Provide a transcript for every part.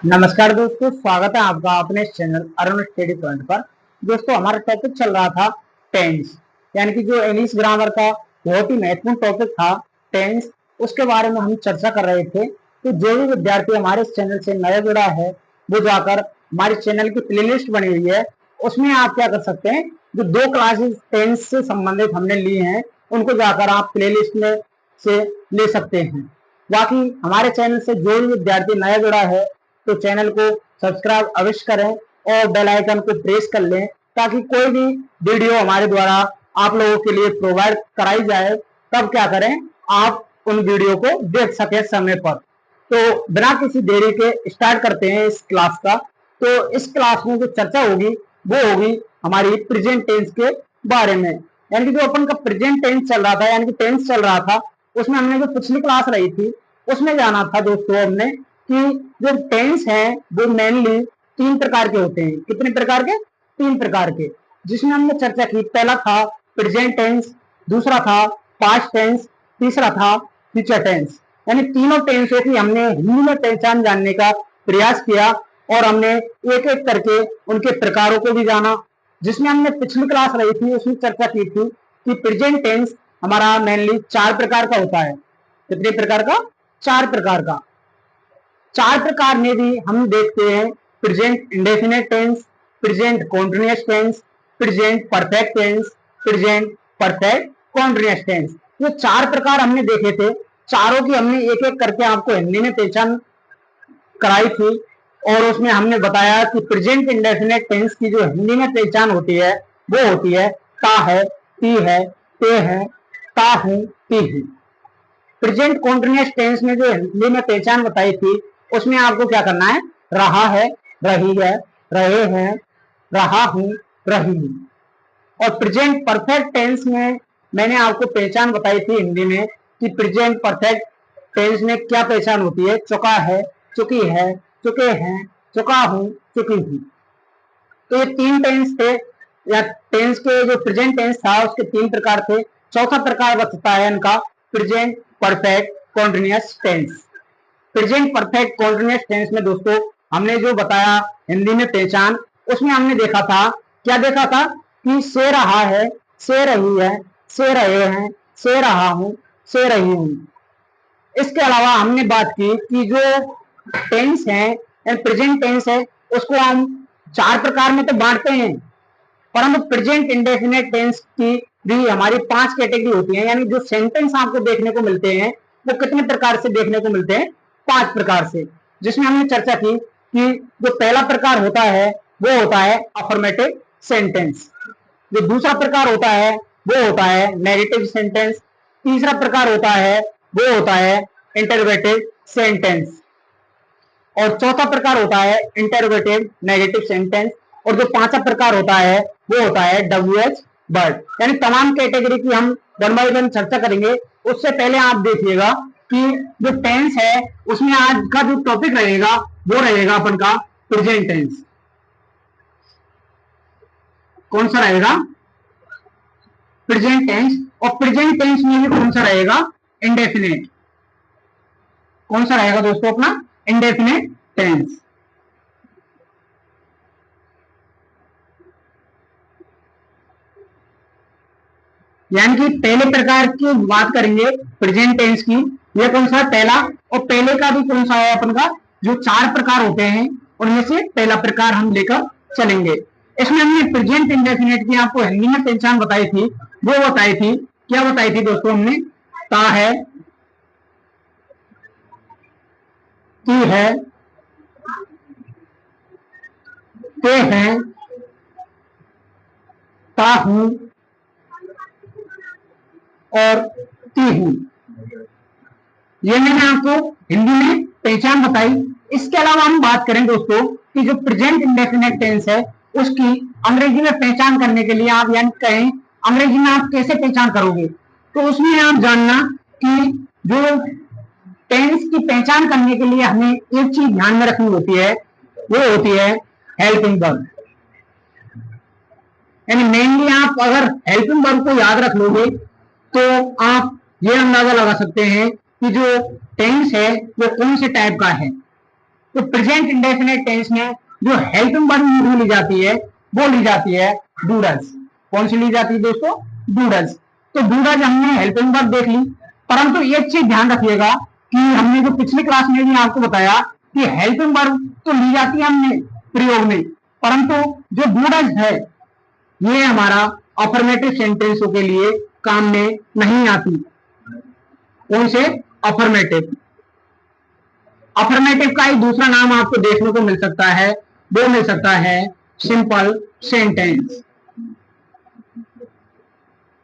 नमस्कार दोस्तों, स्वागत है आपका अपने चैनल अरुण स्टडी पॉइंट पर। दोस्तों, हमारा टॉपिक चल रहा था टेंस, यानी कि जो इंग्लिश ग्रामर का बहुत ही महत्वपूर्ण टॉपिक था टेंस, उसके बारे में हम चर्चा कर रहे थे। तो जो भी विद्यार्थी हमारे चैनल से नया जुड़ा है वो जाकर हमारे चैनल की प्लेलिस्ट बनी हुई है, उसमें आप क्या कर सकते हैं, जो 2 क्लासेस टेंस से संबंधित हमने ली हैं उनको जाकर आप प्लेलिस्ट में से ले सकते हैं। बाकी हमारे चैनल से जो भी विद्यार्थी नया जुड़ा है तो चैनल को सब्सक्राइब अवश्य करें और बेल आइकन को प्रेस कर लें, ताकि कोई भी वीडियो हमारे द्वारा आप लोगों के लिए प्रोवाइड कराई जाए तब क्या करें, आप उन वीडियो को देख सके समय पर। तो बिना किसी देरी के स्टार्ट करते हैं इस क्लास का। तो इस क्लास में जो चर्चा होगी वो होगी हमारी प्रेजेंट टेंस के बारे में, यानी कि जो अपन का प्रेजेंट टेंस चल रहा था, यानी कि टेंस चल रहा था, उसमें हमने जो पिछली क्लास रही थी उसमें जाना था दोस्तों हमने कि जो टेंस है वो मेनली 3 प्रकार के होते हैं। कितने प्रकार के? 3 प्रकार के, जिसमें हमने चर्चा की। पहला था प्रेजेंट टेंस, दूसरा था पास्ट टेंस, तीसरा था फ्यूचर टेंस। यानी तीनों टेंसों की हमने हिंदी में पहचान जानने का प्रयास किया और हमने एक एक करके उनके प्रकारों को भी जाना। जिसमें हमने पिछली क्लास रही थी उसमें चर्चा की थी कि प्रेजेंट टेंस हमारा मेनली 4 प्रकार का होता है। कितने प्रकार का? 4 प्रकार का। 4 प्रकार में भी हम देखते हैं present indefinite tense, present continuous tense, present perfect tense, present perfect continuous tense. ये 4 प्रकार हमने देखे थे, चारों की हमने एक एक करके आपको हिंदी में पहचान कराई थी और उसमें हमने बताया कि प्रेजेंट इंडेफिनिट टेंस की जो हिंदी में पहचान होती है वो होती है ता है, ती है, ते है, ता हूं, ती हूं। प्रेजेंट कॉन्टिन्यूअस टेंस में जो हिंदी में पहचान बताई थी उसमें आपको क्या करना है, रहा है, रही है, रहे हैं, रहा हूं, रही हूं। और प्रेजेंट परफेक्ट टेंस में मैंने आपको पहचान बताई थी हिंदी में कि प्रेजेंट परफेक्ट टेंस में क्या पहचान होती है, चुका है, चुकी है, चुके हैं, चुका हूं, चुकी हूं। तो ये 3 टेंस थे, या टेंस के जो प्रेजेंट टेंस था उसके 3 प्रकार थे। चौथा प्रकार बचता है इनका present perfect continuous tense. Present perfect continuous tense में दोस्तों हमने जो बताया हिंदी में पहचान, उसमें हमने देखा था, क्या देखा था कि से रहा है, से रही है, से रहे हैं, से रहा हूं, से रही हूं। इसके अलावा हमने बात की कि जो टेंस है, प्रेजेंट टेंस है, उसको हम 4 प्रकार में तो बांटते हैं, परंतु प्रेजेंट इंडेफिनिट टेंस की भी हमारी 5 कैटेगरी होती है। यानी जो सेंटेंस आपको देखने को मिलते हैं वो कितने प्रकार से देखने को मिलते हैं? 5 प्रकार से। जिसमें हमने चर्चा की कि जो पहला प्रकार होता है वो होता है अफर्मेटिव सेंटेंस, जो दूसरा प्रकार होता है वो होता है नेगेटिव सेंटेंस, तीसरा प्रकार होता है वो होता है इंटरोगेटिव सेंटेंस, और चौथा प्रकार होता है इंटरोगेटिव नेगेटिव सेंटेंस, और जो पांचवा प्रकार होता है वो होता है WH वर्ड। यानी तमाम कैटेगरी की हम वन बाय वन चर्चा करेंगे। उससे पहले आप देखिएगा कि जो टेंस है उसमें आज का जो टॉपिक रहेगा वो रहेगा अपन का प्रेजेंट टेंस। कौन सा रहेगा? Present tense. और प्रेजेंट टेंस में भी कौन सा रहेगा? इंडेफिनिट। कौन सा रहेगा दोस्तों? अपना इंडेफिनिट टेंस। यानी कि पहले प्रकार की बात करेंगे प्रेजेंट टेंस की, ये कौन सा? पहला। और पहले का भी कौन सा है अपन का? जो 4 प्रकार होते हैं उनमें से पहला प्रकार हम लेकर चलेंगे। इसमें हमने प्रेजेंट इंडेफिनिट की आपको हिंदी में पहचान बताई थी, वो बताई थी, क्या बताई थी दोस्तों? हमने ता है, ती है, ते हैं, ता हूं और ती हूं। ये मैंने आपको हिंदी में पहचान बताई। इसके अलावा हम बात करें दोस्तों कि जो प्रेजेंट इंडेफिनिट टेंस है उसकी अंग्रेजी में पहचान करने के लिए आप यानी कहें अंग्रेजी में आप कैसे पहचान करोगे, तो उसमें आप जानना कि जो टेंस की पहचान करने के लिए हमें एक चीज ध्यान में रखनी होती है, वो होती है हेल्पिंग वर्ब। यानी मेनली आप अगर हेल्पिंग वर्ब को याद रख लोगे तो आप ये अंदाजा लगा सकते हैं कि जो टेंस है वो कौन से टाइप का है। तो प्रेजेंट इंडेफिनिट टेंस में जो हेल्पिंग वर्ब ली जाती है वो ली जाती है डू डज। कौन सी ली जाती है दोस्तों? Do does. तो डू डज हमने हेल्पिंग वर्ब देख ली, परंतु एक चीज ध्यान रखिएगा कि हमने जो पिछली क्लास में भी आपको बताया कि हेल्पिंग वर्ब तो ली जाती है हमने प्रयोग में, परंतु जो डू डज है ये हमारा अफर्मेटिव सेंटेंसों के लिए काम में नहीं आती। कौन से? अफर्मेटिव। अफर्मेटिव का एक दूसरा नाम आपको देखने को मिल सकता है, वो मिल सकता है सिंपल सेंटेंस।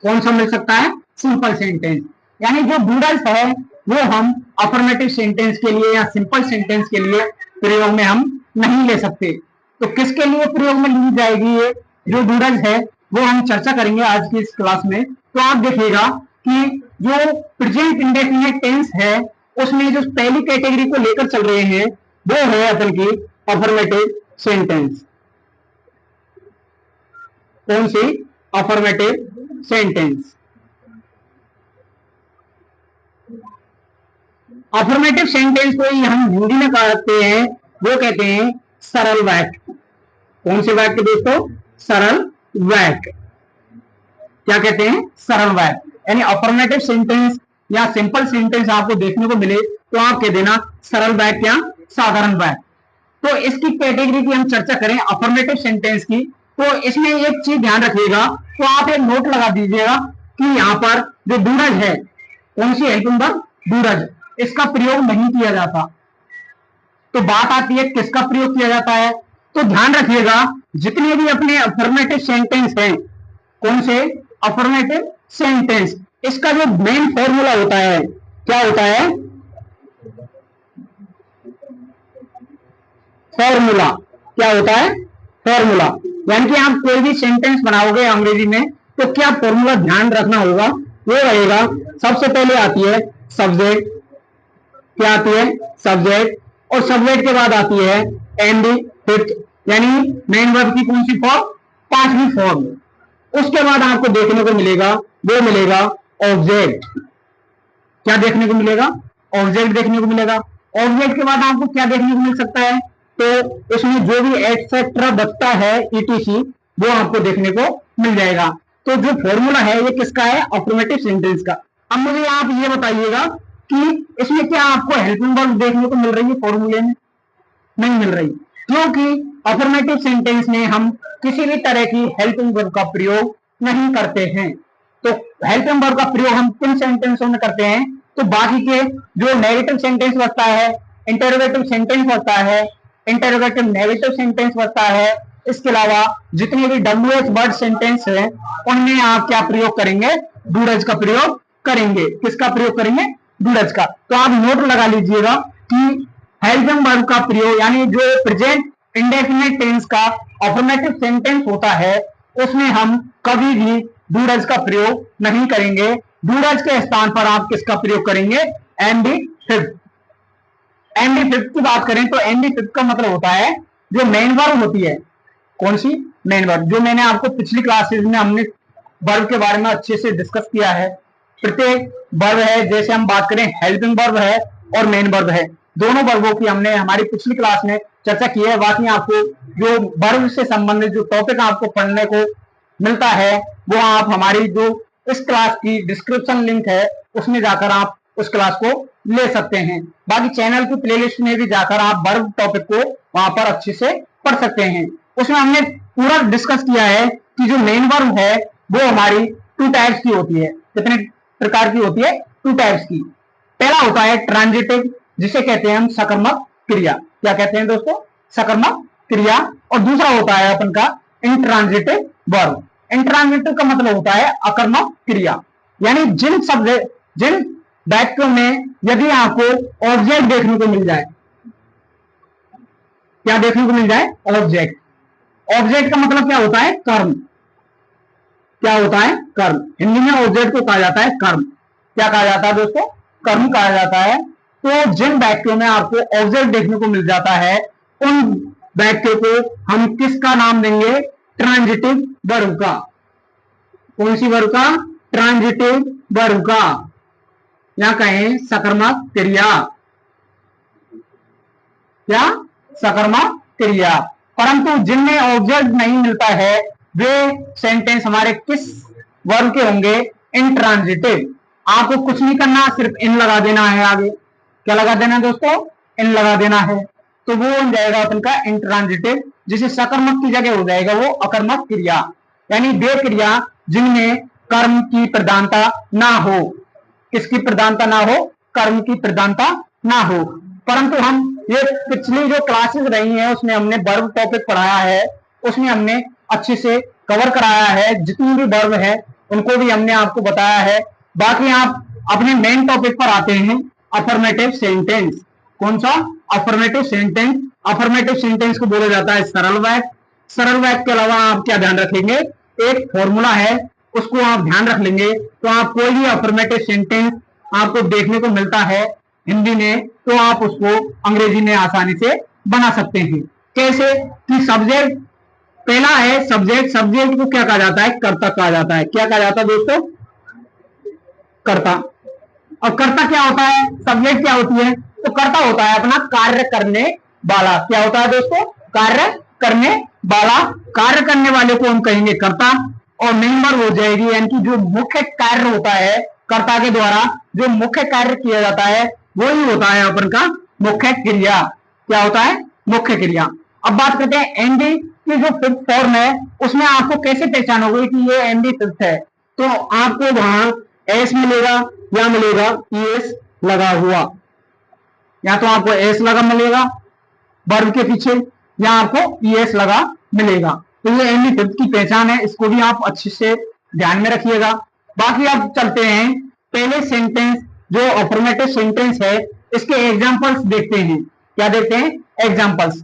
कौन सा मिल सकता है? Simple sentence. यानी जो डूडल्स है वो हम अफर्मेटिव सेंटेंस के लिए या सिंपल सेंटेंस के लिए प्रयोग में हम नहीं ले सकते। तो किसके लिए प्रयोग में ली जाएगी ये जो डूडल्स है वो हम चर्चा करेंगे आज की इस क्लास में। तो आप देखिएगा कि जो प्रेजेंट इंडेफिनिट टेंस है उसमें जो पहली कैटेगरी को लेकर चल रहे हैं वो है अपन की अफर्मेटिव सेंटेंस। कौन सी? Affirmative sentence. अफर्मेटिव सेंटेंस को हम हिंदी में कहते हैं, वो कहते हैं सरल वाक्य। कौन से वाक्य दोस्तों? सरल वाक्य। क्या कहते हैं? सरल वाक्य। यानी अफर्मेटिव सेंटेंस या सिंपल सेंटेंस आपको देखने को मिले तो आप कह देना सरल वाक्य या साधारण वाक्य। तो इसकी कैटेगरी की हम चर्चा करें अफर्मेटिव सेंटेंस की, तो इसमें एक चीज ध्यान रखिएगा, तो आप एक नोट लगा दीजिएगा कि यहाँ पर जो डूडज है, कौन सी हेल्पिंग वर्ब? डूडज, इसका प्रयोग नहीं किया जाता। तो बात आती है किसका प्रयोग किया जाता है? तो ध्यान रखिएगा जितने भी अपने अफर्मेटिव सेंटेंस हैं, कौन से? अफर्मेटिव सेंटेंस, इसका जो मेन फॉर्मूला होता है क्या होता है? फॉर्मूला। क्या होता है? फॉर्मूला। यानी कि आप कोई भी सेंटेंस बनाओगे अंग्रेजी में तो क्या फॉर्मूला ध्यान रखना होगा? वो रहेगा सबसे पहले आती है सब्जेक्ट। क्या आती है? सब्जेक्ट। और सब्जेक्ट के बाद आती है एंड फिफ्थ, यानी मेन वर्ब की कौन सी फॉर्म? पांचवी फॉर्म। उसके बाद आपको देखने को मिलेगा वो मिलेगा ऑब्जेक्ट। क्या देखने को मिलेगा? ऑब्जेक्ट देखने को मिलेगा। ऑब्जेक्ट के बाद आपको क्या देखने को मिल सकता है? तो इसमें जो भी एटसेट्रा बचता है ईटीसी वो आपको देखने को मिल जाएगा। तो जो फॉर्मूला है ये किसका है? अफर्मेटिव सेंटेंस का। अब मुझे आप ये बताइएगा कि इसमें क्या आपको हेल्पिंग वर्ब देखने को मिल रही है? फॉर्मूले में नहीं मिल रही, क्योंकि अफर्मेटिव सेंटेंस में हम किसी भी तरह की हेल्पिंग वर्ब का प्रयोग नहीं करते हैं। तो हेल्पिंग वर्ब का प्रयोग हम किन सेंटेंसों में करते हैं? तो बाकी के जो नेगेटिव सेंटेंस बचता है, इंटरोगेटिव सेंटेंस बचता है, इंटरोगेटिव नेगेटिव सेंटेंस बचता है, इसके अलावा जितने भी WH वर्ड सेंटेंस है उनमें आप क्या प्रयोग करेंगे? डूडज का प्रयोग करेंगे। किसका प्रयोग करेंगे? डूडज का। तो आप नोट लगा लीजिएगा कि हेल्पिंग वर्ब का प्रयोग यानी जो प्रेजेंट इंडेफिनिट टेंस का अफर्मेटिव सेंटेंस होता है उसमें हम कभी भी डूडज का प्रयोग नहीं करेंगे। डूडज के स्थान पर आप किसका प्रयोग करेंगे? Andy fifth. एंडी फिफ्थ की बात करें तो एंडी फिफ्थ का मतलब होता है जो मेन वर्ब होती है। कौन सी? Main verb. जो मैंने आपको पिछली क्लासेस में हमने वर्ब के बारे में अच्छे से डिस्कस किया है। प्रत्येक वर्ब है, जैसे हम बात करें हेल्पिंग वर्ब है और मेन वर्ब है, दोनों वर्बों की हमने हमारी पिछली क्लास में चर्चा की है। बाकी आपको जो वर्ब से संबंधित जो टॉपिक आपको पढ़ने को मिलता है वो आप हमारी जो इस क्लास की डिस्क्रिप्शन लिंक है उसमें जाकर आप उस क्लास को ले सकते हैं। बाकी चैनल की प्लेलिस्ट में भी जाकर आप वर्ब टॉपिक को वहां पर अच्छे से पढ़ सकते हैं। उसमें हमने पूरा डिस्कस किया है कि जो मेन वर्ब है वो हमारी टू टाइप्स की होती है। कितने प्रकार की होती है? टू टाइप्स की। पहला होता है ट्रांजिटिव, जिसे कहते हैं हम सकर्मक क्रिया। क्या कहते हैं दोस्तों? सकर्मक क्रिया। और दूसरा होता है अपन का इंट्रांजिटिव वर्ब। इंट्रांजिटिव का मतलब होता है अकर्मक क्रिया, यानी जिन वाक्यों में यदि आपको ऑब्जेक्ट देखने को मिल जाए। क्या देखने को मिल जाए? ऑब्जेक्ट। ऑब्जेक्ट का मतलब क्या होता है? कर्म। क्या होता है? कर्म। हिंदी में ऑब्जेक्ट को कहा जाता है कर्म। क्या कहा जाता है दोस्तों? कर्म कहा जाता है। तो जिन वाक्यों में आपको ऑब्जेक्ट देखने को मिल जाता है उन वाक्यों को हम किसका नाम देंगे? ट्रांजिटिव वर्ब का। कौन सी वर्ब का? ट्रांजिटिव वर्ब का, या कहें सकर्मक क्रिया। क्या? सकर्मक क्रिया। परंतु जिनमें ऑब्जेक्ट नहीं मिलता है वे सेंटेंस हमारे किस वर्ब के होंगे? इंट्रांजिटिव। आपको कुछ नहीं करना, सिर्फ इन लगा देना है। आगे क्या लगा देना है दोस्तों? इन लगा देना है। तो वो बन जाएगा अपन का इंट्रांजिटिव, जिसे सकर्मक की जगह हो जाएगा वो अकर्मक क्रिया। यानी वे क्रिया जिनमें कर्म की प्रधानता ना हो। किसकी प्रधानता ना हो? कर्म की प्रधानता ना हो। परंतु हम ये पिछली जो क्लासेस रही हैं उसमें हमने वर्ब टॉपिक पढ़ाया है, उसमें हमने अच्छे से कवर कराया है। जितनी भी वर्ब है उनको भी हमने आपको बताया है। बाकी आप अपने मेन टॉपिक पर आते हैं, अफर्मेटिव सेंटेंस। कौन सा? Affirmative sentence. अफर्मेटिव सेंटेंस को बोला जाता है सरल वाक्य। सरल वाक्य के अलावा आप क्या ध्यान रखेंगे? एक फॉर्मूला है, उसको आप ध्यान रख लेंगे तो आप कोई भी अफर्मेटिव सेंटेंस आपको देखने को मिलता है हिंदी में तो आप उसको अंग्रेजी में आसानी से बना सकते हैं। कैसे? कि सब्जेक्ट पहला है सब्जेक्ट। सब्जेक्ट को क्या कहा जाता है? कर्ता कहा जाता है। क्या कहा जाता है दोस्तों? कर्ता। और कर्ता क्या होता है? सब्जेक्ट क्या होती है? तो कर्ता होता है अपना कार्य करने वाला। क्या होता है दोस्तों? कार्य करने वाला। कार्य करने वाले को हम कहेंगे कर्ता। और मेन वर्ब हो जाएगी, यानी कि जो मुख्य कार्य होता है कर्ता के द्वारा, जो मुख्य कार्य किया जाता है वही होता है अपन का मुख्य क्रिया। क्या होता है? मुख्य क्रिया। अब बात करते हैं एनडी की जो फिफ्थ फॉर्म है उसमें आपको कैसे पहचानोगे कि ये एनडी फिफ्थ है? तो आपको वहां एस मिलेगा या मिलेगा ईएस लगा हुआ। या तो आपको एस लगा मिलेगा वर्ब के पीछे या आपको ईएस लगा मिलेगा। तो ये एनडी फिफ्थ की पहचान है, इसको भी आप अच्छे से ध्यान में रखिएगा। बाकी अब चलते हैं पहले सेंटेंस जो अफर्मेटिव सेंटेंस है इसके एग्जांपल्स देखते हैं। क्या देखते हैं? एग्जांपल्स।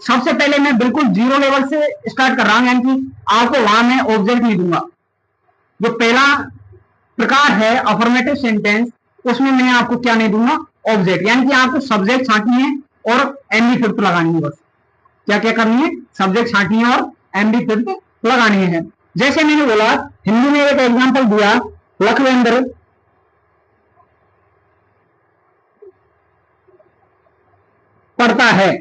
सबसे पहले मैं बिल्कुल जीरो लेवल से स्टार्ट कर रहा हूं, यानी कि आपको वहां मैं ऑब्जेक्ट नहीं दूंगा। जो पहला प्रकार है अफर्मेटिव सेंटेंस उसमें मैं आपको क्या नहीं दूंगा? ऑब्जेक्ट। यानी कि आपको सब्जेक्ट छांटनी है और एमडी फिफ्थ लगानी है। बस क्या क्या करनी है? सब्जेक्ट छांटनी है और एमडी फिफ्थ लगानी है। जैसे मैंने बोला हिंदी में एक एग्जांपल दिया, लखवेंद्र पढ़ता है।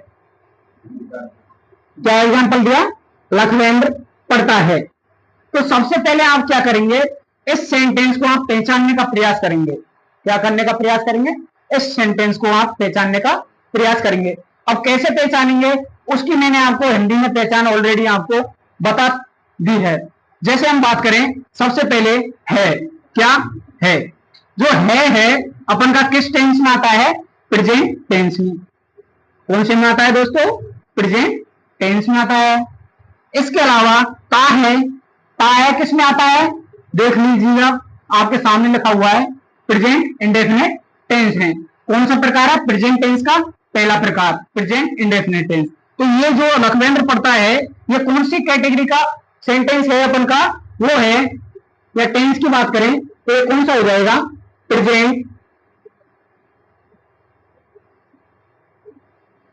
क्या एग्जांपल दिया? लखवेंद्र पढ़ता है। तो सबसे पहले आप क्या करेंगे? इस सेंटेंस को आप पहचानने का प्रयास करेंगे। क्या करने का प्रयास करेंगे? इस सेंटेंस को आप पहचानने का प्रयास करेंगे। अब कैसे पहचानेंगे उसकी मैंने आपको हिंदी में पहचान ऑलरेडी आपको बता दी है। जैसे हम बात करें सबसे पहले है। क्या है? जो है अपन का किस टेंस में आता है? प्रेजेंट टेंस में। कौन से में आता है दोस्तों? प्रेजेंट टेंस में आता है। इसके अलावा ता है। ता है किस में आता है? देख लीजिएगा आपके सामने लिखा हुआ है, प्रेजेंट इंडेफिनिट टेंस है। कौन सा प्रकार है? प्रेजेंट टेंस का पहला प्रकार, प्रेजेंट इंडेफिनिट टेंस। तो ये जो लखवेंद्र पढ़ता है ये कौन सी कैटेगरी का सेंटेंस है अपन का? वो है, या टेंस की बात करें तो ये कौन सा हो जाएगा? Present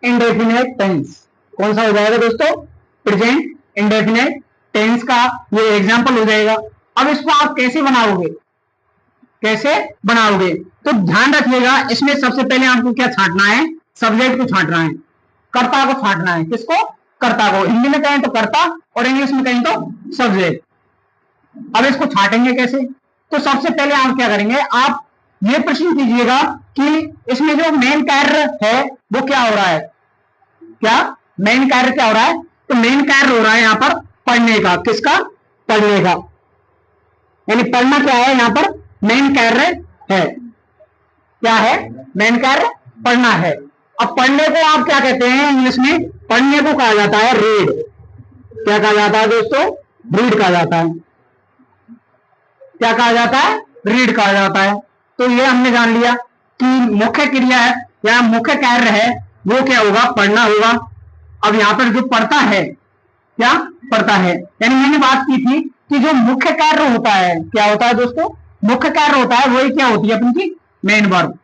indefinite tense. कौन सा हो जाएगा दोस्तों? प्रेजेंट इंडेफिनिट टेंस का ये एग्जांपल हो जाएगा। अब इसको आप कैसे बनाओगे? कैसे बनाओगे? तो ध्यान रखिएगा इसमें सबसे पहले आपको क्या छांटना है? सब्जेक्ट को छांटना है, कर्ता को छांटना है। किसको? कर्ता को। हिंदी में कहें तो कर्ता और इंग्लिश में कहें तो सब्जेक्ट। अब इसको छांटेंगे कैसे? तो सबसे पहले आप क्या करेंगे? आप ये प्रश्न कीजिएगा कि इसमें जो मेन कार्य है वो क्या हो रहा है? क्या मेन कार्य क्या हो रहा है? तो मेन कार्य हो रहा है यहां पर पढ़ने का। किसका? पढ़ने का। यानी पढ़ना क्या है यहां पर? मेन कार्य है। क्या है? मेन कार्य पढ़ना है। अब पढ़ने को आप क्या कहते हैं इंग्लिश में? पढ़ने को कहा जाता है रीड। क्या कहा जाता है दोस्तों? रीड कहा जाता है। क्या कहा जाता है? रीड कहा जाता है। तो ये हमने जान लिया कि मुख्य क्रिया है या मुख्य कार्य है वो क्या होगा? पढ़ना होगा। अब यहां पर जो पढ़ता है, क्या पढ़ता है, यानी मैंने बात की थी कि जो मुख्य कार्य होता है क्या होता है दोस्तों? मुख्य कार्य होता है वही क्या होती है अपनी की? Main verb.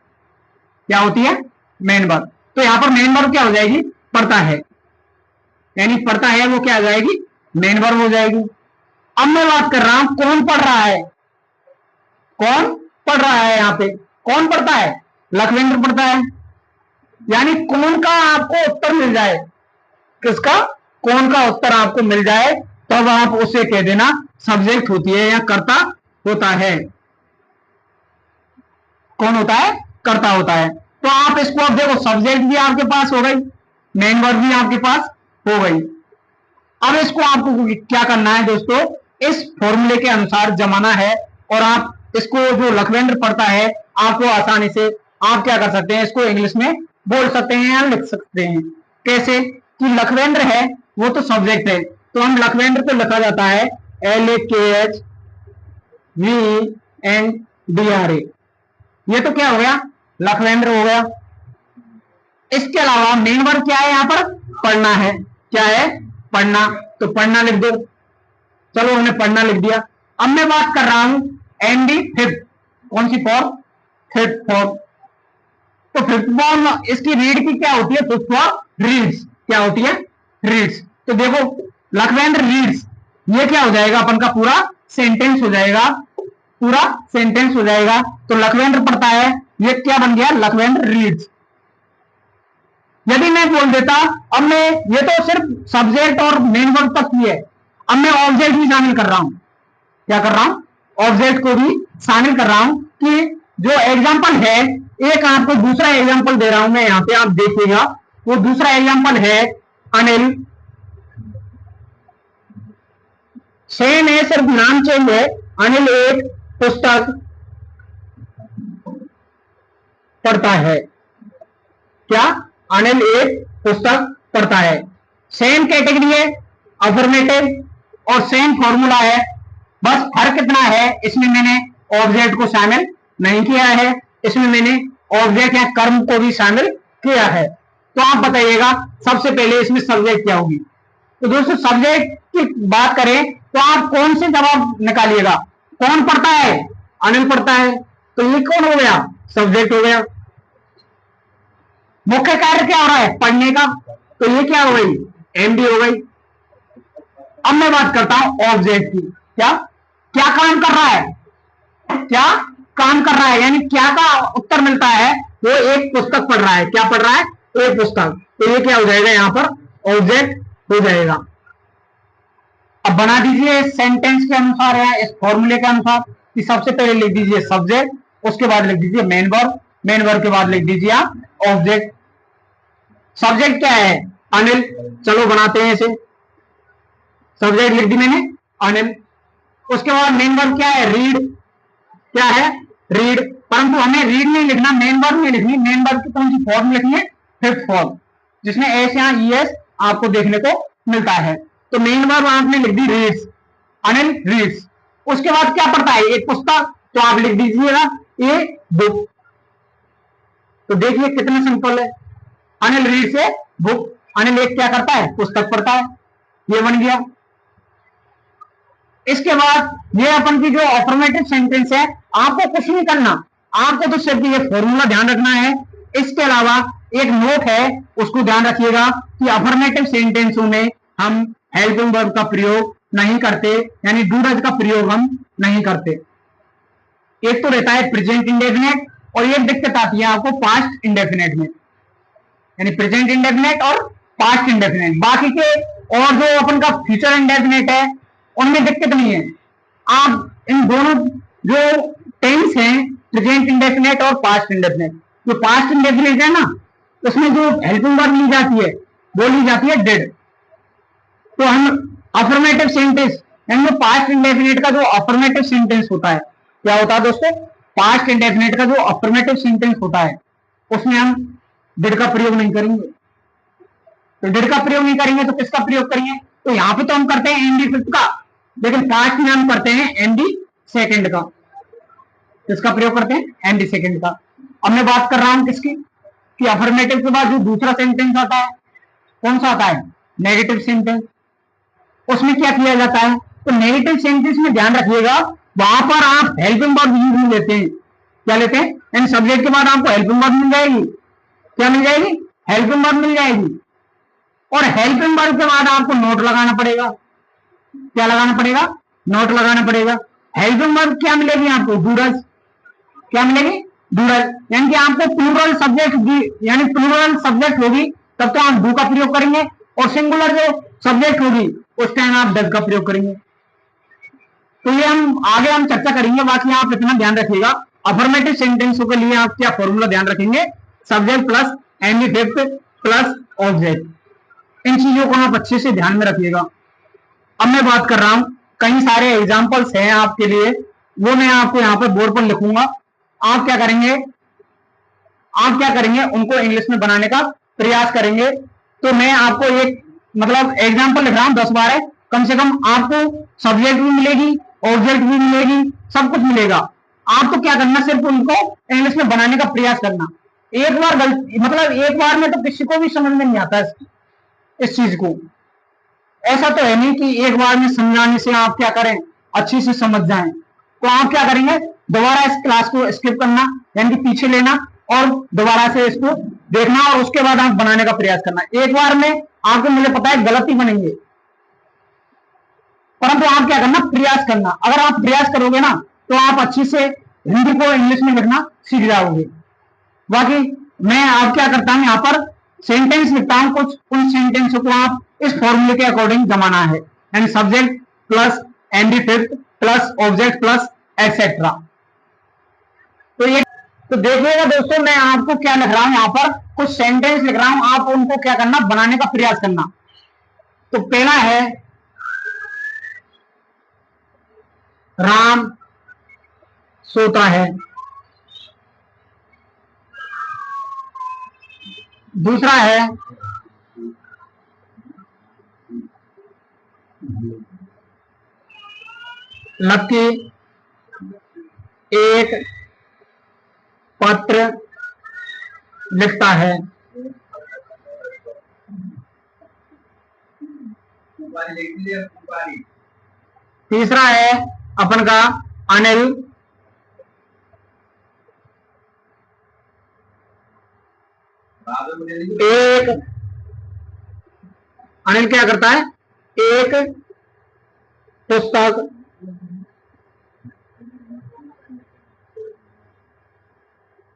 क्या होती है? Main verb. तो यहां पर मेन वर्ब क्या हो जाएगी? पढ़ता है। यानी पढ़ता है वो क्या आ जाएगी? मेन वर्ब हो जाएगी। अब मैं बात कर रहा हूं कौन पढ़ रहा है? कौन पढ़ रहा है? यहां पे कौन पढ़ता है? लखवेंद्र पढ़ता है। यानी कौन का आपको उत्तर मिल जाए किसका, कौन का उत्तर आपको मिल जाए तब आप उसे कह देना सब्जेक्ट होती है या कर्ता होता है। कौन होता है, कर्ता होता है। तो आप इसको अब देखो, सब्जेक्ट भी आपके पास हो गई, मेन वर्ब भी आपके पास हो गई। अब इसको आपको क्या करना है दोस्तों, इस फॉर्मूले के अनुसार जमाना है, और आप इसको जो लखवेंद्र पढ़ता है आपको आसानी से आप क्या कर सकते हैं, इसको इंग्लिश में बोल सकते हैं या लिख सकते हैं। कैसे कि लखवेंद्र है वो तो सब्जेक्ट है, तो हम लखवेंद्र को लिखा जाता है LAKHVENDRA। ये तो क्या हो गया, लखवेंद्र हो गया। इसके अलावा मेन वर्ब क्या है, यहां पर पढ़ना है। क्या है, पढ़ना, तो पढ़ना लिख दो। चलो हमने पढ़ना लिख दिया। अब मैं बात कर रहा हूं एनडी फिफ्थ, कौन सी फॉर्म, फिफ्थ फॉर्म। तो फिफ्थ फॉर्म इसकी रीड की क्या होती है, फिफ्थ फॉर्म रीड्स, क्या होती है, रीड्स। तो देखो लखवेंद्र रीड्स, ये क्या हो जाएगा, अपन का पूरा सेंटेंस हो जाएगा, पूरा सेंटेंस हो जाएगा। तो लखवेंद्र पढ़ता है, ये क्या बन गया, लखवेंद्र रीड्स। यदि मैं बोल देता, अब मैं ये तो सिर्फ सब्जेक्ट और मेन वर्ब तक ही है, अब मैं ऑब्जेक्ट भी शामिल कर रहा हूं। क्या कर रहा हूं, ऑब्जेक्ट को भी शामिल कर रहा हूं। कि जो एग्जांपल है, एक आपको दूसरा एग्जांपल दे रहा हूं मैं, यहां पे आप देखिएगा। वो दूसरा एग्जांपल है अनिल, सेम है सिर्फ नाम चेंज है। अनिल एक पुस्तक पढ़ता है। क्या, अनिल एक पुस्तक पढ़ता है। सेम कैटेगरी है, अफर्मेटिव और सेम फॉर्मूला है, बस फर्क इतना है इसमें मैंने ऑब्जेक्ट को शामिल नहीं किया है, इसमें मैंने ऑब्जेक्ट या कर्म को भी शामिल किया है। तो आप बताइएगा सबसे पहले इसमें सब्जेक्ट क्या होगी। तो दोस्तों सब्जेक्ट की बात करें तो आप कौन से जवाब निकालिएगा, कौन पढ़ता है, अनिल पढ़ता है, तो ये कौन हो गया, सब्जेक्ट हो गया। मुख्य कार्य क्या हो रहा है, पढ़ने का, तो ये क्या हो गई, एमडी हो गई। अब मैं बात करता हूं ऑब्जेक्ट की, क्या क्या काम कर रहा है, क्या काम कर रहा है, यानी क्या का उत्तर मिलता है, वो एक पुस्तक पढ़ रहा है। क्या पढ़ रहा है, एक पुस्तक। तो ये क्या हो जाएगा, यहां पर ऑब्जेक्ट हो जाएगा। अब बना दीजिए सेंटेंस के अनुसार या इस फॉर्मूले के अनुसार कि सबसे पहले लिख दीजिए सब्जेक्ट, उसके बाद लिख दीजिए मेन वर्ब, मेन वर्ब के बाद लिख दीजिए आप ऑब्जेक्ट। सब्जेक्ट क्या है, अनिल, चलो बनाते हैं इसे। सब्जेक्ट लिख दी मैंने, अनिल। उसके बाद मेन वर्ब क्या है, रीड, क्या है, रीड। परंतु हमें रीड नहीं लिखना, मेन वर्ब नहीं लिखनी। मेन वर्ब की कौन सी फॉर्म लिखनी है, फिफ्थ फॉर्म, जिसमें एस या ईएस आपको देखने को मिलता है। तो मेन वर्ब आपने लिख दी रीड्स, अनिल रीड्स। उसके बाद क्या पढ़ता है, एक पुस्तक, तो आप लिख दीजिएगा ए बुक। तो देखिए कितना सिंपल है, अनिल रीड से बुक, अनिल एक क्या करता है, पुस्तक पढ़ता है, ये बन गया। इसके बाद ये अपन की जो अफर्मेटिव सेंटेंस है, आपको कुछ नहीं करना, आपको तो सिर्फ ये फॉर्मूला ध्यान रखना है। इसके अलावा एक नोट है, उसको ध्यान रखिएगा कि अफर्मेटिव सेंटेंसों में हम हेल्पिंग वर्ब का प्रयोग नहीं करते, यानी डू डज का प्रयोग हम नहीं करते। एक तो रहता है प्रेजेंट इंडेफिनेट, और एक दिक्कत आती है आपको पास्ट इंडेफिनेट में, यानी प्रेजेंट इंडेफिनेट और पास्ट इंडेफिनेट। बाकी के और जो अपन का फ्यूचर इंडेफिनेट है उनमें दिक्कत नहीं है। आप इन दोनों जो टेंस हैं, प्रेजेंट इंडेफिनेट और पास्ट इंडेफिनेट, जो पास्ट इंडेफिनेट है ना, उसमें जो हेल्पिंग वर्ब ली जाती है वो ली जाती है डिड। तो हम अफर्मेटिव सेंटेंस, यानी पास्ट इंडेफिनेट का जो अफर्मेटिव सेंटेंस होता है, क्या होता है दोस्तों, पास्ट इंडेफिनेट का जो अफर्मेटिव सेंटेंस होता है उसमें हम डिड का प्रयोग नहीं करेंगे। तो डिड का प्रयोग नहीं करेंगे तो किसका प्रयोग करेंगे, तो यहां पे तो हम करते हैं एमडी फिफ्थ का, लेकिन पास्ट में हम करते हैं एमडी सेकंड का। किसका प्रयोग करते हैं, एमडी सेकंड का। अब मैं बात कर रहा हूं किसकी, कि अफर्मेटिव के बाद जो दूसरा सेंटेंस आता है कौन सा आता है, नेगेटिव सेंटेंस। उसमें क्या किया जाता है, तो नेगेटिव सेंटेंस में ध्यान रखिएगा, वहां पर आप हेल्पिंग वर्ब यूज नहीं लेते हैं। क्या लेते हैं, यानी सब्जेक्ट के बाद आपको हेल्पिंग वर्ब मिल जाएगी। क्या मिल जाएगी, हेल्पिंग वर्ब मिल जाएगी। और हेल्पिंग वर्ब के बाद आपको नोट लगाना पड़ेगा। क्या लगाना पड़ेगा, नोट लगाना पड़ेगा। हेल्पिंग वर्ब क्या मिलेगी आपको, डूडल्स। क्या मिलेगी, डूडल, यानी कि आपको प्लूरल सब्जेक्ट, यानी प्लूरल सब्जेक्ट होगी तब तो आप डू का प्रयोग करेंगे, और सिंगुलर जो सब्जेक्ट होगी उस टाइम आप डज का प्रयोग करेंगे। तो ये हम आगे चर्चा करेंगे, बाकी आप इतना ध्यान रखिएगा अफर्मेटिव सेंटेंसों के लिए आप क्या फॉर्मूला ध्यान रखेंगे, subject plus adjective plus object, इन चीजों को आप अच्छे से ध्यान में रखिएगा। अब मैं बात कर रहा हूं, कई सारे एग्जाम्पल्स हैं आपके लिए, वो मैं आपको यहाँ पर बोर्ड पर लिखूंगा। आप क्या करेंगे उनको इंग्लिश में बनाने का प्रयास करेंगे। तो मैं आपको एक मतलब एग्जाम्पल लिख रहा हूं 10-12, कम से कम आपको सब्जेक्ट भी मिलेगी, ऑब्जेक्ट भी मिलेगी, सब कुछ मिलेगा। आपको क्या करना, सिर्फ उनको इंग्लिश में बनाने का प्रयास करना। एक बार मतलब एक बार में तो किसी को भी समझ में नहीं आता इस चीज को। ऐसा तो है नहीं कि एक बार में समझाने से आप क्या करें अच्छी से समझ जाएं। तो आप क्या करेंगे, दोबारा इस क्लास को स्किप करना, यानी कि पीछे लेना और दोबारा से इसको देखना और उसके बाद आप बनाने का प्रयास करना। एक बार में आपको मुझे पता है गलती बनेंगे, परंतु आप क्या करना, प्रयास करना। अगर आप प्रयास करोगे ना तो आप अच्छी से हिंदी को इंग्लिश में लिखना सीख जाओगे। बाकी मैं आप क्या करता हूं, यहाँ पर सेंटेंस लिखता हूं, कुछ उन सेंटेंसों को आप इस फॉर्मूले के अकॉर्डिंग जमाना है, यानी subject plus adjective plus object plus etcetera. तो ये तो देखिएगा दोस्तों, मैं आपको क्या लिख रहा हूं, यहाँ पर कुछ सेंटेंस लिख रहा हूं, आप उनको क्या करना, बनाने का प्रयास करना। तो पहला है राम सोता है। दूसरा है लक्की एक पत्र लिखता है। तीसरा है अपन का अनिल अनिल क्या करता है, एक पुस्तक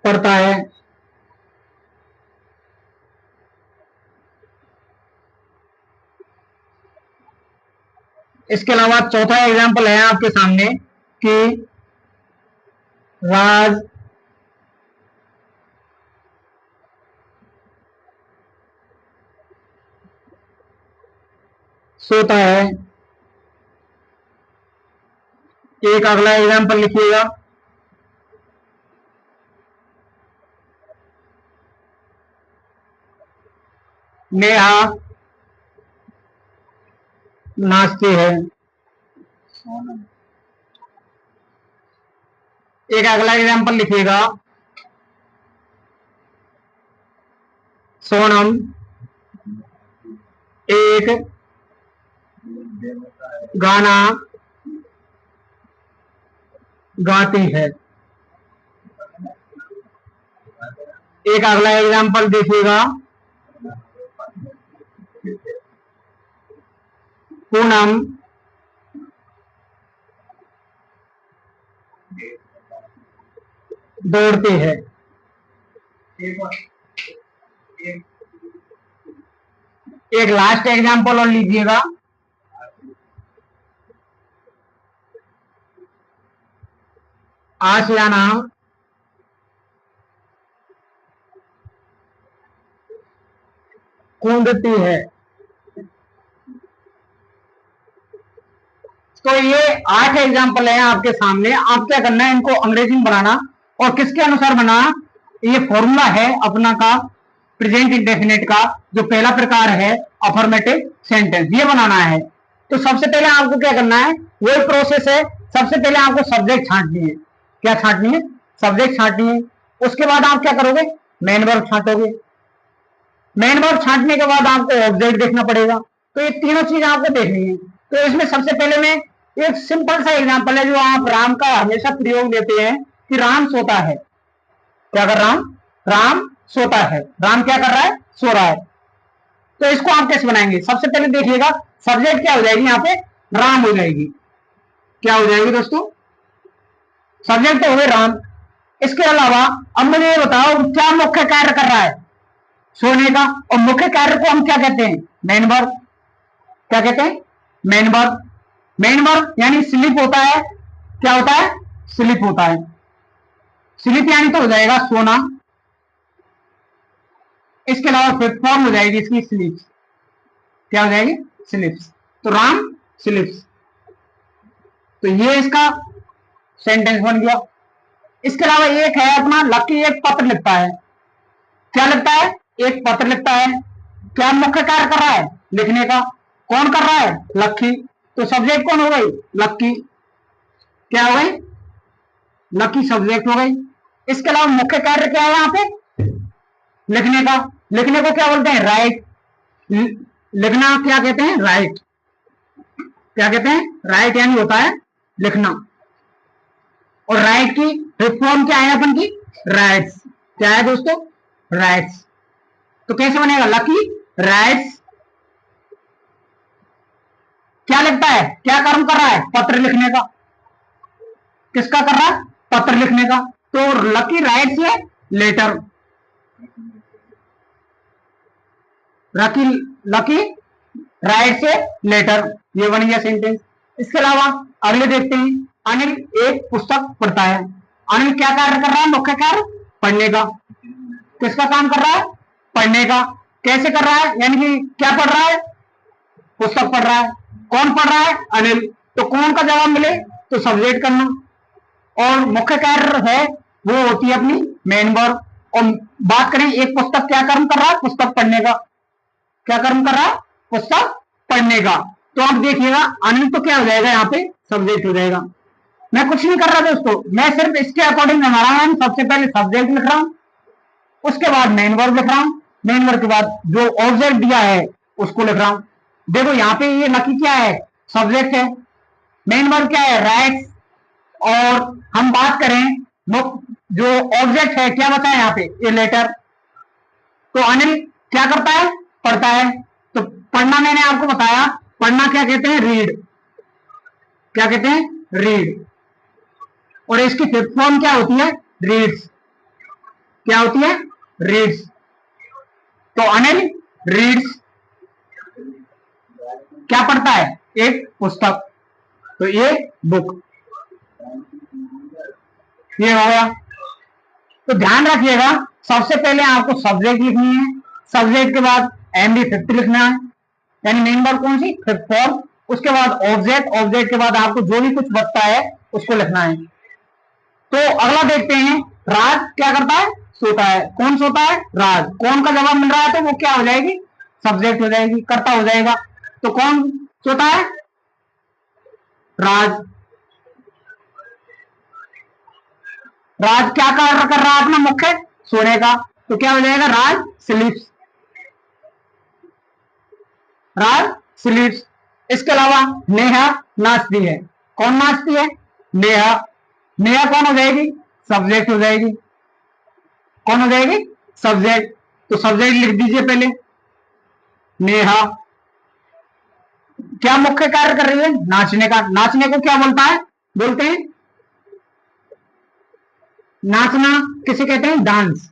पढ़ता है। इसके अलावा चौथा एग्जाम्पल है आपके सामने कि राज सोता है। एक अगला एग्जाम्पल लिखिएगा, नेहा नाचती है। एक अगला एग्जाम्पल लिखिएगा, सोनम एक गाना गाती है। एक अगला एग्जाम्पल देखिएगा, पूनम दौड़ती है। एक लास्ट एग्जाम्पल और लीजिएगा, आशियाना कूदती है। तो ये 8 एग्जाम्पल है आपके सामने। आप क्या करना है, इनको अंग्रेजी में बनाना और किसके अनुसार बनाना, ये फॉर्मूला है अपना का प्रेजेंट इंडेफिनिट का, जो पहला प्रकार है अफर्मेटिव सेंटेंस, ये बनाना है। तो सबसे पहले आपको क्या करना है, वही प्रोसेस है। सबसे पहले आपको सब्जेक्ट छांटनी है। क्या छांटनी है, सब्जेक्ट छांटनी है। उसके बाद आप क्या करोगे, मेन वर्ब छांटोगे। मेन वर्ब छांटने के बाद आपको ऑब्जेक्ट देखना पड़ेगा। तो ये तीनों चीज आपको देखनी है। तो इसमें सबसे पहले मैं एक सिंपल सा एग्जांपल है जो आप राम का हमेशा प्रयोग लेते हैं कि राम सोता है। क्या कर रहा हूं, राम सोता है। राम क्या कर रहा है, सो रहा है। तो इसको आप कैसे बनाएंगे, सबसे पहले देखिएगा सब्जेक्ट क्या हो जाएगी, यहाँ पे राम हो जाएगी। क्या हो जाएगी दोस्तों, सब्जेक्ट तो हो गए राम। इसके अलावा अब मुझे ये बताओ क्या मुख्य कार्य कर रहा है, सोने का। और मुख्य कार्य को हम क्या कहते हैं, मेन वर्ब क्या कहते हैं? Main verb. मेन वर्ब यानी स्लिप होता है। क्या होता है? स्लिप होता है। स्लिप यानी तो हो जाएगा सोना। इसके अलावा फिफ्थ फॉर्म हो जाएगी इसकी स्लिप्स। क्या हो जाएगी? स्लिप्स। तो राम स्लिप्स। तो ये इसका सेंटेंस बन गया। इसके अलावा एक है अपना लकी, एक पत्र लिखता है। क्या लिखता है? एक पत्र लिखता है। क्या मुख्य कार्य कर रहा है? लिखने का। कौन कर रहा है? लकी। तो सब्जेक्ट कौन हो गई? लकी। क्या हो गई? लकी सब्जेक्ट हो गई। इसके अलावा मुख्य कार्य क्या है यहां पे? लिखने का। लिखने को क्या बोलते हैं? राइट। लिखना क्या कहते हैं? राइट। क्या कहते हैं? राइट यानी होता है लिखना। और राइट की फॉर्म क्या है अपन की? राइट्स। क्या है दोस्तों? राइट्स। तो कैसे बनेगा? Lucky rights. क्या लिखता है? क्या कर्म कर रहा है? पत्र लिखने का। किसका कर रहा है? पत्र लिखने का। तो लकी राइट्स है लेटर। लकी लकी राइट्स है लेटर। ये बन गया सेंटेंस। इसके अलावा अगले देखते हैं। अनिल एक पुस्तक पढ़ता है। अनिल क्या कार्य कर रहा है? मुख्य कार्य पढ़ने का। किसका काम कर रहा है? पढ़ने का। कैसे कर रहा है? यानी कि क्या पढ़ रहा है? पुस्तक पढ़ रहा है। कौन पढ़ रहा है? अनिल। तो कौन का जवाब मिले? तो सब्जेक्ट करना। और मुख्य कार्य है वो होती है अपनी मेन वर्ब। और बात करें एक पुस्तक क्या कर्म कर रहा है? पुस्तक पढ़ने का। क्या कर्म कर रहा है? पुस्तक पढ़ने का। तो आप देखिएगा अनिल तो क्या हो जाएगा यहाँ पे? सब्जेक्ट हो जाएगा। मैं कुछ नहीं कर रहा दोस्तों, मैं सिर्फ इसके अकॉर्डिंग बना रहा हूं। सबसे पहले सब्जेक्ट लिख रहा हूं, उसके बाद मेन वर्ब लिख रहा हूं, मेन वर्ब के बाद जो ऑब्जेक्ट दिया है उसको लिख रहा हूं। देखो यहाँ पे ये लकी क्या है? सब्जेक्ट है। मेन वर्ब क्या है? राइट्स। और हम बात करें जो ऑब्जेक्ट है क्या बताया यहाँ पे? ये लेटर। तो अनिल क्या करता है? पढ़ता है। तो पढ़ना मैंने आपको बताया, पढ़ना क्या कहते हैं? रीड। क्या कहते हैं? रीड। और इसकी फिफ्थ फॉर्म क्या होती है? रीड्स। क्या होती है? रीड्स। तो अनिल रीड्स क्या पढ़ता है? एक पुस्तक। तो ये बुक। ये हो गया। तो ध्यान रखिएगा, सबसे पहले आपको सब्जेक्ट लिखनी है, सब्जेक्ट के बाद एमडी फिफ्थ लिखना है, यानी मेन वर्ब कौन सी? Fifth form. उसके बाद ऑब्जेक्ट, ऑब्जेक्ट के बाद आपको जो भी कुछ बचता है उसको लिखना है। तो अगला देखते हैं। राज क्या करता है? सोता है। कौन सोता है? राज। कौन का जवाब मिल रहा है? तो वो क्या हो जाएगी? सब्जेक्ट हो जाएगी, कर्ता हो जाएगा। तो कौन सोता है? राज। राज क्या कार्य कर रहा है अपना? मुख्य सोने का। तो क्या हो जाएगा? राज स्लीप्स। राज स्लीप्स। इसके अलावा नेहा नाचती है। कौन नाचती है? नेहा। नेहा कौन हो जाएगी? सब्जेक्ट हो जाएगी। कौन हो जाएगी? सब्जेक्ट। तो सब्जेक्ट लिख दीजिए पहले। नेहा क्या मुख्य कार्य कर रही है? नाचने का। नाचने को क्या बोलता है? बोलते हैं नाचना किसे कहते हैं? डांस।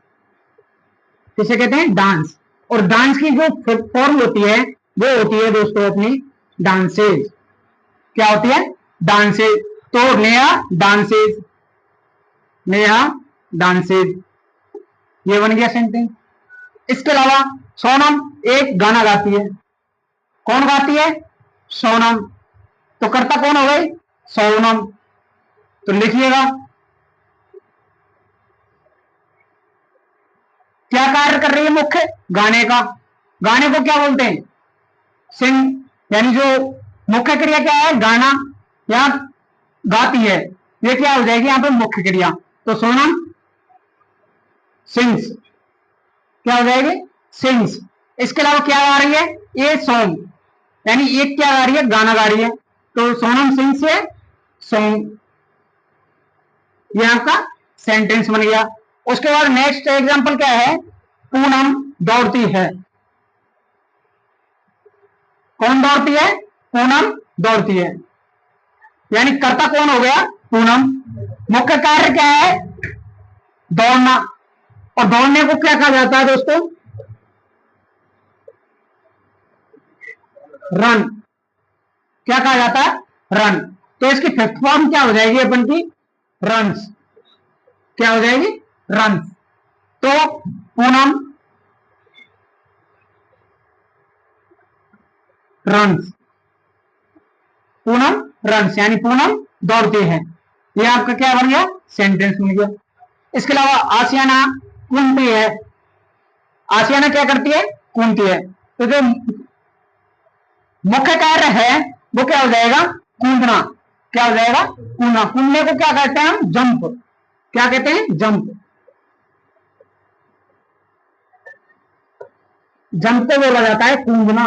किसे कहते हैं? डांस। और डांस की जो फॉर्म होती है वो होती है दोस्तों अपनी डांसेज। क्या होती है? डांसेज। तो नेहा डांसेज। नेहा डांसेज। ये बन गया सेंटेंस। इसके अलावा सोनम एक गाना गाती है। कौन गाती है? सोनम। तो कर्ता कौन हो गई? सोनम। तो लिखिएगा क्या कार्य कर रही है? मुख्य गाने का। गाने को क्या बोलते हैं? सिंग। यानी जो मुख्य क्रिया क्या है? गाना। या गाती है। ये क्या हो जाएगी यहां पे? मुख्य क्रिया। तो सोनम सिंग्स। क्या हो जाएगी? सिंग्स। इसके अलावा क्या गा रही है? ये सॉन्ग। यानी एक क्या गा रही है? गाना गा रही है। तो सोनम सिंग्स है सॉन्ग। ये आपका सेंटेंस बन गया। उसके बाद नेक्स्ट एग्जांपल क्या है? पूनम दौड़ती है। कौन दौड़ती है? पूनम दौड़ती है। यानी कर्ता कौन हो गया? पूनम। मुख्य कार्य क्या है? दौड़ना। और दौड़ने को क्या कहा जाता है दोस्तों? रन, क्या कहा जाता है? रन। तो इसकी फिफ्थ फॉर्म क्या हो जाएगी अपन की? रन्स। क्या हो जाएगी? रन्स। तो पूनम रन्स, पूनम रन्स यानी पूनम दौड़ती है। ये आपका क्या बन गया? सेंटेंस बन गया। इसके अलावा आसियाना कूदती है। आसियाना क्या करती है? कूदती है। तो जो मुख्य कार्य है वो क्या हो जाएगा? कूदना। क्या हो जाएगा? कूदना। कूदने को क्या कहते हैं हम? जंप। क्या कहते हैं? जंप। जंप को बोला जाता है कूदना।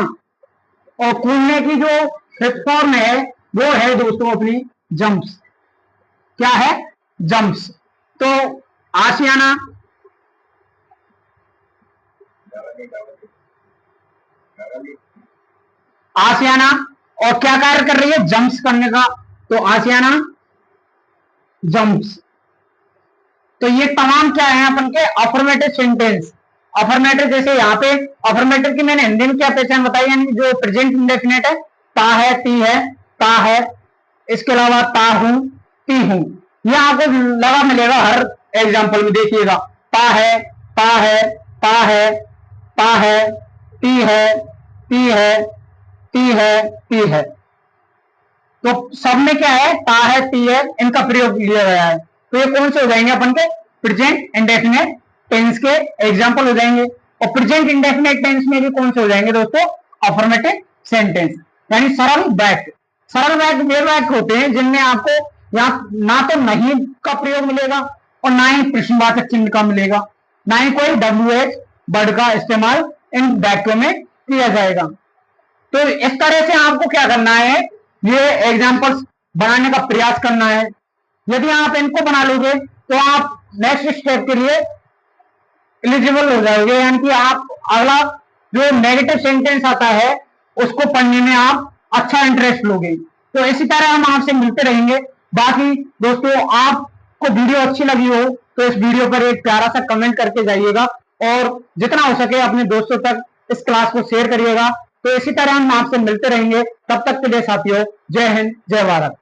और कूदने की जो फिफ्थ फॉर्म है वो है दोस्तों अपनी जंप्स। क्या है? जंप्स। तो आशियाना आशियाना और क्या कार्य कर रही है? जंप्स करने का। तो आशियाना जंप्स। तो ये तमाम क्या है अपन के? Affirmative sentence. अफर्मेटिव जैसे यहाँ पे अफर्मेटिव की मैंने हिंदी में क्या पहचान बताई, यानी जो प्रेजेंट इंडेफिनेट है, ता है, ती है, ता है। इसके अलावा ता हूं, ती हूं। ये आपको लगा मिलेगा हर एग्जाम्पल में, देखिएगा। ता है, ता है, ता है, ता है, ती है, ती है, ती है, ती है। तो सब में क्या है? ता है, ती है, इनका प्रयोग लिया गया है। तो ये कौन से हो जाएंगे अपन के? प्रेजेंट इंडेफिनेट टेंस के एग्जाम्पल हो जाएंगे। और प्रेजेंट इंडेफिनेट टेंस में भी कौन से हो जाएंगे दोस्तों? अफर्मेटिव सेंटेंस, यानी सरल वाक्य। सरल वाक्य वे वाक्य होते हैं जिनमें आपको यहाँ ना तो नहीं का प्रयोग मिलेगा और ना ही प्रश्नवाचक चिन्ह का मिलेगा, ना ही कोई WH वर्ड का इस्तेमाल इन वाक्यों में किया जाएगा। तो इस तरह से आपको क्या करना है? ये एग्जाम्पल्स बनाने का प्रयास करना है। यदि आप इनको बना लोगे तो आप नेक्स्ट स्टेप के लिए एलिजिबल हो जाओगे, यानी कि आप अगला जो नेगेटिव सेंटेंस आता है उसको पढ़ने में आप अच्छा इंटरेस्ट लोगे। तो इसी तरह हम आपसे मिलते रहेंगे। बाकी दोस्तों, आपको वीडियो अच्छी लगी हो तो इस वीडियो पर एक प्यारा सा कमेंट करके जाइएगा और जितना हो सके अपने दोस्तों तक इस क्लास को शेयर करिएगा। तो इसी तरह हम आपसे मिलते रहेंगे। तब तक के लिए साथियों, जय हिंद, जय भारत।